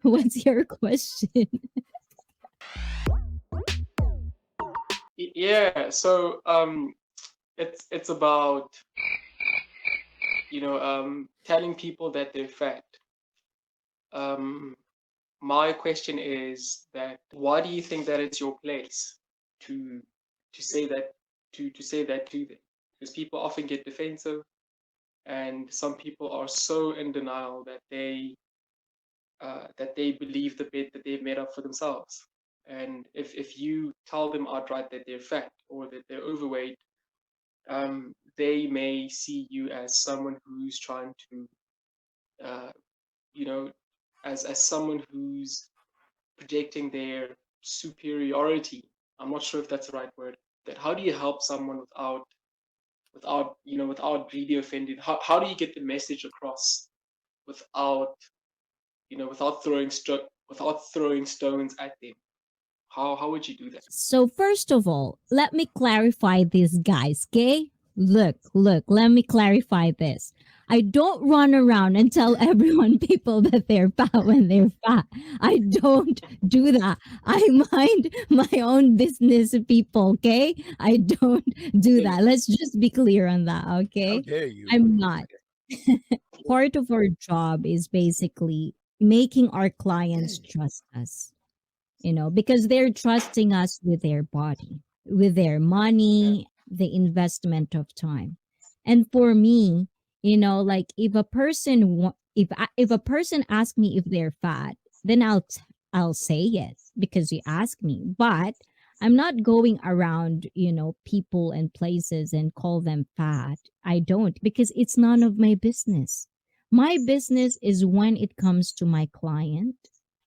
What's your question? Yeah, so it's about telling people that they're fat. Um, my question is that why do you think that it's your place to to say that to say that to them? Because people often get defensive, and some people are so in denial that they believe the bed that they've made up for themselves. And if you tell them outright that they're fat or that they're overweight, they may see you as someone who's trying to, uh, you know, as someone who's projecting their superiority. I'm not sure if that's the right word. That how do you help someone without really offending? How do you get the message across without without throwing stones at them? How would you do that? So first of all, let me clarify this, guys, okay? Look, let me clarify this. I don't run around and tell everyone people that they're fat when they're fat. I don't do that. I mind my own business, people, okay? I don't do Okay. that. Let's just be clear on that, How okay? dare you? I'm not. Part of our job is basically making our clients trust us, because they're trusting us with their body, with their Yeah. money, the investment of time. And for me, like if a person if a person asks me if they're fat, then I'll say yes because you ask me. But I'm not going around, people and places and call them fat. I don't, because it's none of my business. My business is when it comes to my client,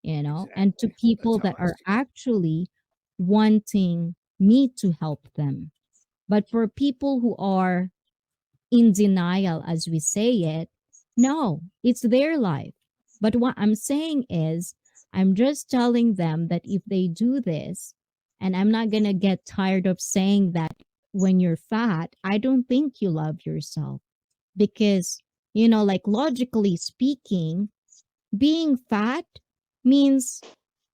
and to Exactly. That's people how that I are see it. actually wanting me to help them. But for people who are in denial, as we say it, no, it's their life. But what I'm saying is, I'm just telling them that if they do this, and I'm not going to get tired of saying that when you're fat, I don't think you love yourself. Because, like logically speaking, being fat means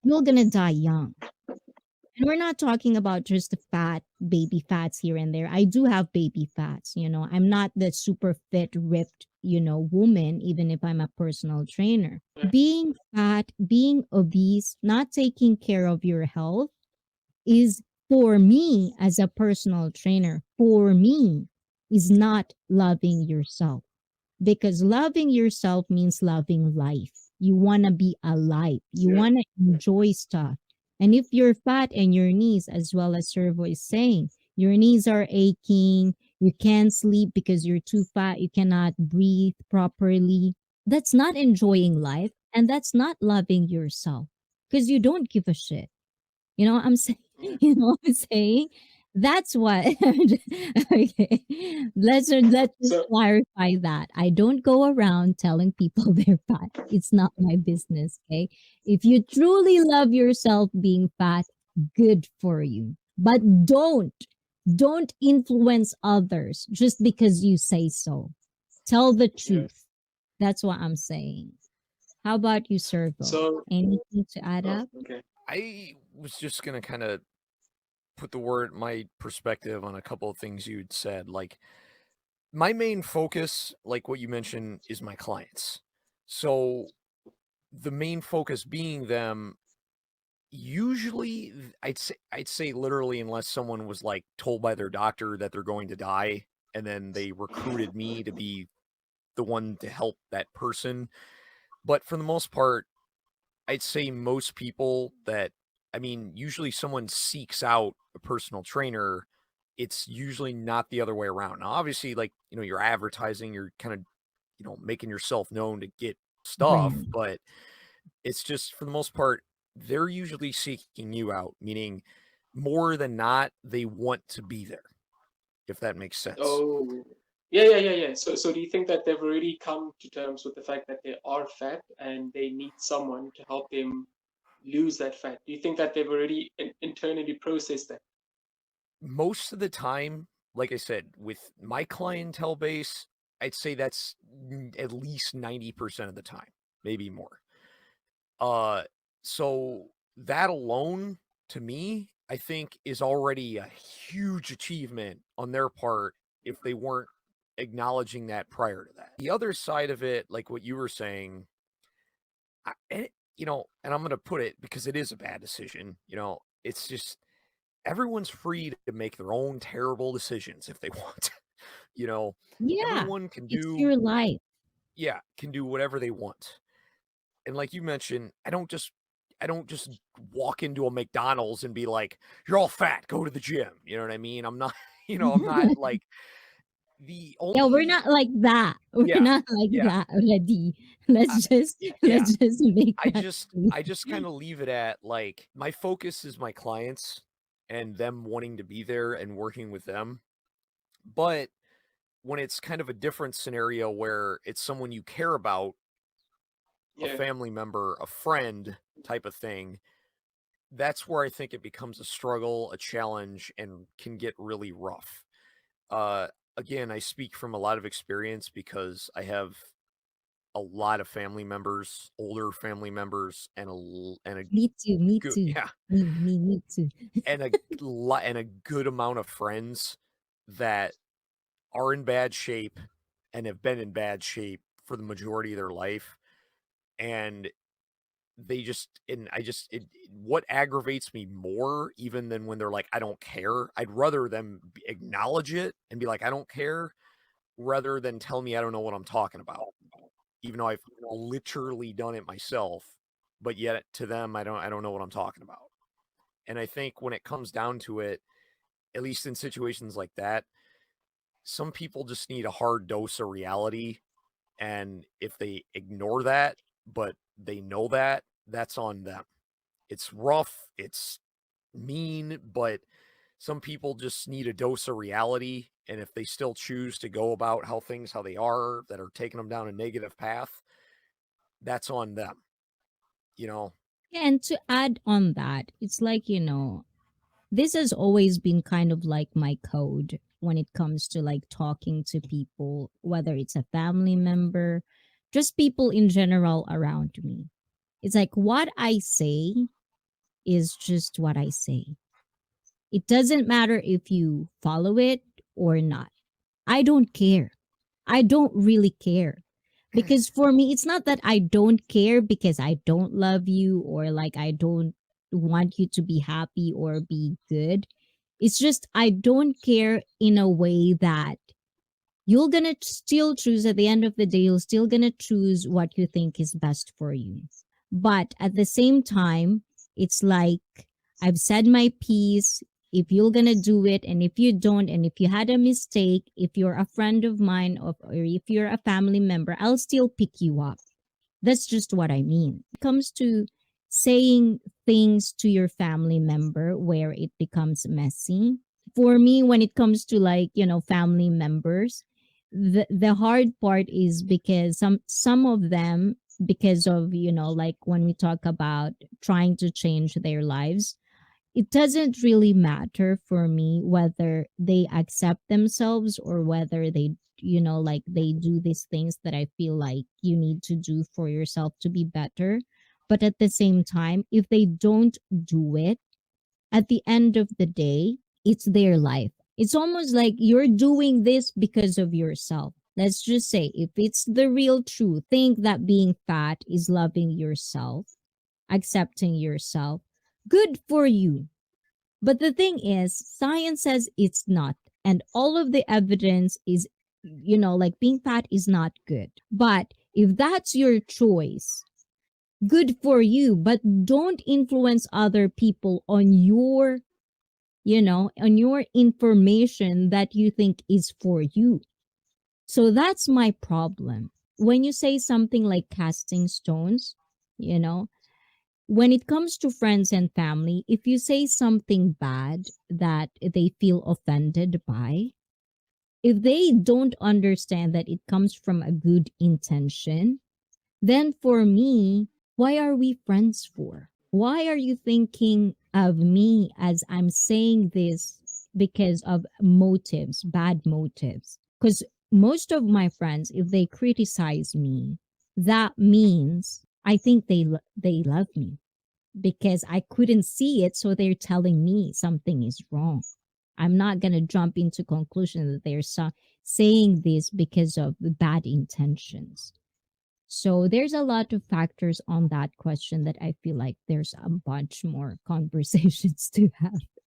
you're gonna die young. And we're not talking about just the fat, baby fats here and there. I do have baby fats, I'm not the super fit, ripped, woman, even if I'm a personal trainer. Yeah. Being fat, being obese, not taking care of your health is, for me as a personal trainer, for me, is not loving yourself, because loving yourself means loving life. You want to be alive. You Yeah. want to enjoy stuff. And if you're fat and your knees, as well as Servo is saying, your knees are aching, you can't sleep because you're too fat, you cannot breathe properly, that's not enjoying life. And that's not loving yourself, because you don't give a shit. You know what I'm saying? Yeah. You know what I'm saying? That's what. Okay. Let's just So clarify that. I don't go around telling people they're fat. It's not my business. Okay. If you truly love yourself being fat, good for you. But don't influence others just because you say so. Tell the yeah. truth. That's what I'm saying. How about you, Servo? So Anything to add oh, up? okay. I was just gonna kind of put my perspective on a couple of things you'd said. Like my main focus, like what you mentioned, is my clients. So the main focus being them. Usually, I'd say literally, unless someone was like told by their doctor that they're going to die, and then they recruited me to be the one to help that person. But for the most part, I'd say most people that, I mean, usually someone seeks out a personal trainer. It's usually not the other way around. Now, obviously, like, you're advertising, you're kind of, making yourself known to get stuff, Right. but it's just for the most part, they're usually seeking you out, meaning more than not, they want to be there, if that makes sense. Oh, yeah. So do you think that they've already come to terms with the fact that they are fat and they need someone to help them lose that fat? Do you think that they've already internally processed that? Most of the time, like I said, with my clientele base, I'd say that's at least 90% of the time, maybe more. So that alone, to me, I think is already a huge achievement on their part if they weren't acknowledging that prior to that. The other side of it, like what you were saying, and I'm going to put it because it is a bad decision. It's just everyone's free to make their own terrible decisions if they want. you know, Yeah, everyone can it's do, your life. yeah, can do whatever they want. And like you mentioned, I don't just walk into a McDonald's and be like, "You're all fat, go to the gym." You know what I mean? I'm not, I'm not like the Yeah, we're only not like that. We're yeah, not like yeah, that already. I, yeah. Let's just make I that just clear. I just kind of leave it at like my focus is my clients and them wanting to be there and working with them. But when it's kind of a different scenario where it's someone you care about, a Yeah. family member, a friend type of thing, that's where I think it becomes a struggle, a challenge, and can get really rough. Uh, Again, I speak from a lot of experience because I have a lot of family members, older family members, and a Me too. Me good too. yeah, Me too. and a good amount of friends that are in bad shape and have been in bad shape for the majority of their life, and what aggravates me more even than when they're like, "I don't care," I'd rather them acknowledge it and be like, "I don't care," rather than tell me I don't know what I'm talking about, even though I've literally done it myself, but yet to them, I don't know what I'm talking about. And I think when it comes down to it, at least in situations like that, some people just need a hard dose of reality, and if they ignore that, but they know that, that's on them. It's rough, it's mean, but some people just need a dose of reality, and if they still choose to go about how they are that are taking them down a negative path, that's on them, you know? Yeah, and to add on that, it's like, this has always been kind of like my code when it comes to like talking to people, whether it's a family member, just people in general around me. It's like what I say is just what I say. It doesn't matter if you follow it or not. I don't care. I don't really care. Because for me, it's not that I don't care because I don't love you or like I don't want you to be happy or be good. It's just I don't care in a way that you're gonna still choose at the end of the day, you're still gonna choose what you think is best for you. But at the same time, it's like I've said my piece. If you're gonna do it, and if you don't, and if you had a mistake, if you're a friend of mine or if you're a family member, I'll still pick you up. That's just what I mean. It comes to saying things to your family member where it becomes messy. For me, when it comes to like, family members, the hard part is because some of them, because of, like when we talk about trying to change their lives, it doesn't really matter for me whether they accept themselves or whether they like they do these things that I feel like you need to do for yourself to be better. But at the same time, if they don't do it, at the end of the day, it's their life. It's almost like you're doing this because of yourself. Let's just say if it's the real truth, think that being fat is loving yourself, accepting yourself. Good for you. But the thing is, science says it's not. And all of the evidence is, like being fat is not good. But if that's your choice, good for you. But don't influence other people on on your information that you think is for you. So that's my problem. When you say something like casting stones, you know, when it comes to friends and family, if you say something bad that they feel offended by, if they don't understand that it comes from a good intention, then for me, why are we friends for? Why are you thinking of me as I'm saying this because of motives, bad motives? Because most of my friends, if they criticize me, that means I think they love me because I couldn't see it, so they're telling me something is wrong. I'm not gonna jump into conclusion that they're saying this because of the bad intentions. So there's a lot of factors on that question that I feel like there's a bunch more conversations to have.